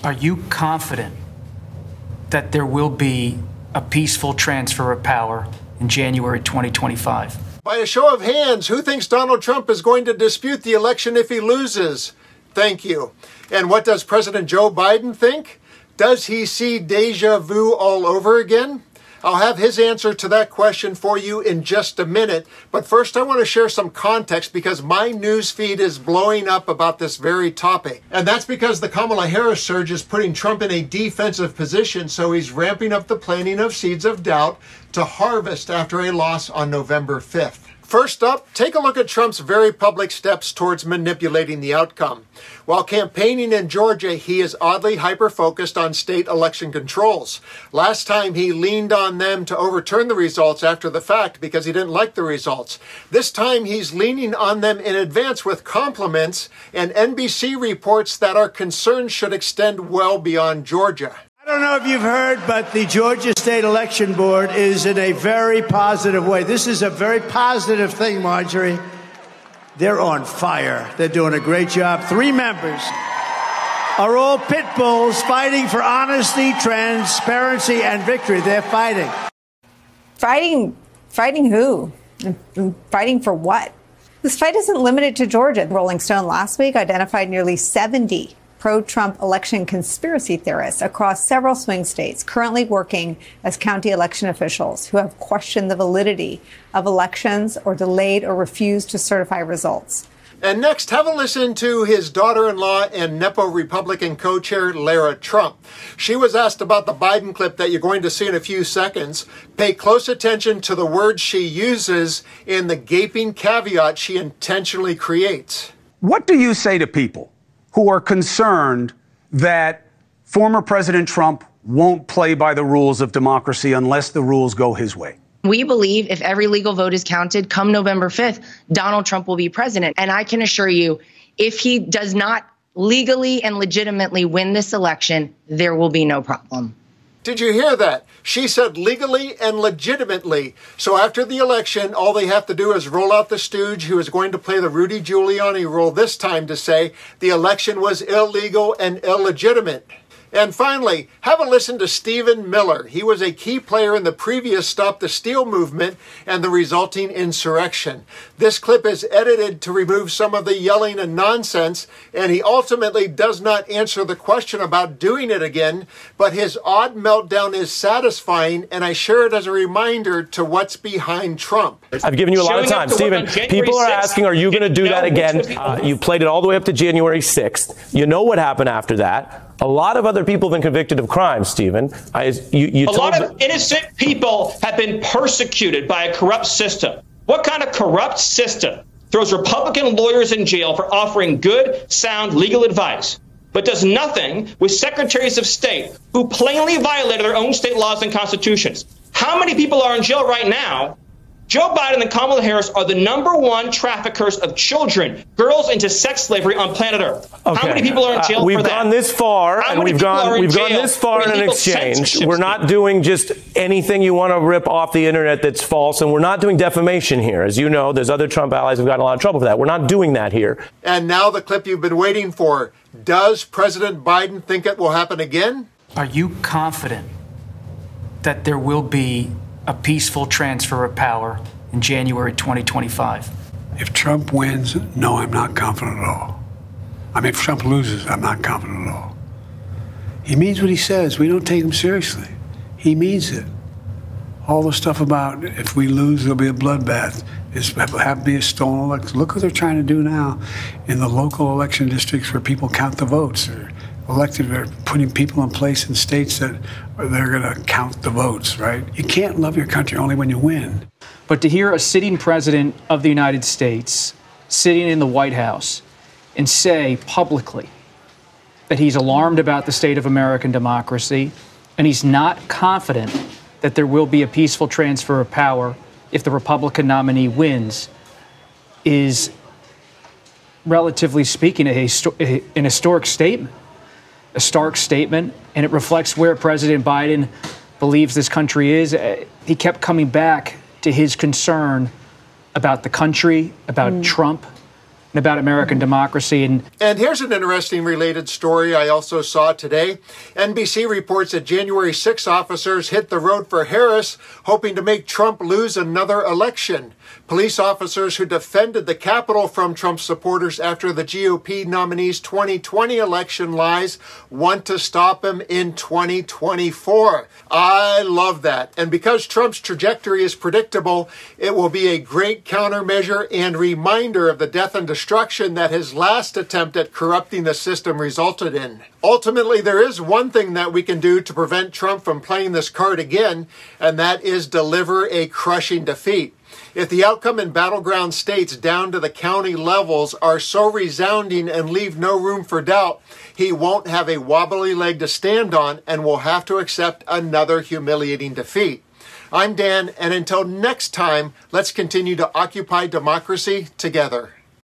Are you confident that there will be a peaceful transfer of power in January 2025? By a show of hands, who thinks Donald Trump is going to dispute the election if he loses? Thank you. And what does President Joe Biden think? Does he see deja vu all over again? I'll have his answer to that question for you in just a minute. But first, I want to share some context because my news feed is blowing up about this very topic. And that's because the Kamala Harris surge is putting Trump in a defensive position, so he's ramping up the planting of seeds of doubt to harvest after a loss on November 5th. First up, take a look at Trump's very public steps towards manipulating the outcome. While campaigning in Georgia, he is oddly hyper-focused on state election controls. Last time, he leaned on them to overturn the results after the fact because he didn't like the results. This time, he's leaning on them in advance with compliments, and NBC reports that our concerns should extend well beyond Georgia. I don't know if you've heard, but the Georgia State Election Board is in a very positive way. This is a very positive thing, Marjorie. They're on fire. They're doing a great job. 3 members are all pit bulls fighting for honesty, transparency, and victory. They're fighting. Fighting who? Fighting for what? This fight isn't limited to Georgia. Rolling Stone last week identified nearly 70 pro-Trump election conspiracy theorists across several swing states currently working as county election officials who have questioned the validity of elections or delayed or refused to certify results. And next, have a listen to his daughter-in-law and Nepo Republican co-chair, Lara Trump. She was asked about the Biden clip that you're going to see in a few seconds. Pay close attention to the words she uses in the gaping caveat she intentionally creates. What do you say to people who are concerned that former President Trump won't play by the rules of democracy unless the rules go his way? We believe if every legal vote is counted come November 5th, Donald Trump will be president. And I can assure you, if he does not legally and legitimately win this election, there will be no problem. Did you hear that? She said legally and legitimately. So after the election, all they have to do is roll out the stooge who is going to play the Rudy Giuliani role this time to say the election was illegal and illegitimate. And finally, have a listen to Stephen Miller. He was a key player in the previous Stop the Steal movement and the resulting insurrection. This clip is edited to remove some of the yelling and nonsense, and he ultimately does not answer the question about doing it again, but his odd meltdown is satisfying, and I share it as a reminder to what's behind Trump. I've given you a lot of time. Stephen, people are asking, are you going to do that again? You played it all the way up to January 6th. You know what happened after that. A lot of other people have been convicted of crimes, Stephen. A lot of innocent people have been persecuted by a corrupt system. What kind of corrupt system throws Republican lawyers in jail for offering good, sound legal advice, but does nothing with secretaries of state who plainly violated their own state laws and constitutions? How many people are in jail right now? Joe Biden and Kamala Harris are the #1 traffickers of children, girls into sex slavery on planet Earth. Okay. How many people are in jail for that? We've gone this far, and we've gone this far in an exchange. We're not doing just anything you want to rip off the internet that's false, and we're not doing defamation here. As you know, there's other Trump allies who've gotten a lot of trouble for that. We're not doing that here. And now the clip you've been waiting for. Does President Biden think it will happen again? Are you confident that there will be a peaceful transfer of power in January 2025? If Trump wins, no, I'm not confident at all. I mean, if Trump loses, I'm not confident at all. He means what he says. We don't take him seriously. He means it. All the stuff about if we lose, there'll be a bloodbath. Have to be a stolen election. Look what they're trying to do now in the local election districts where people count the votes. They're putting people in place in states that they're going to count the votes, right? You can't love your country only when you win. But to hear a sitting president of the United States sitting in the White House and say publicly that he's alarmed about the state of American democracy and he's not confident that there will be a peaceful transfer of power if the Republican nominee wins is, relatively speaking, an historic statement. A stark statement, and it reflects where President Biden believes this country is. He kept coming back to his concern about the country, about Trump, and about American democracy. And here's an interesting related story I also saw today. NBC reports that January 6 officers hit the road for Harris, hoping to make Trump lose another election. Police officers who defended the Capitol from Trump supporters after the GOP nominee's 2020 election lies want to stop him in 2024. I love that. And because Trump's trajectory is predictable, it will be a great countermeasure and reminder of the death and destruction that his last attempt at corrupting the system resulted in. Ultimately, there is one thing that we can do to prevent Trump from playing this card again, and that is deliver a crushing defeat. If the outcome in battleground states down to the county levels are so resounding and leave no room for doubt, he won't have a wobbly leg to stand on and will have to accept another humiliating defeat. I'm Dan, and until next time, let's continue to occupy democracy together.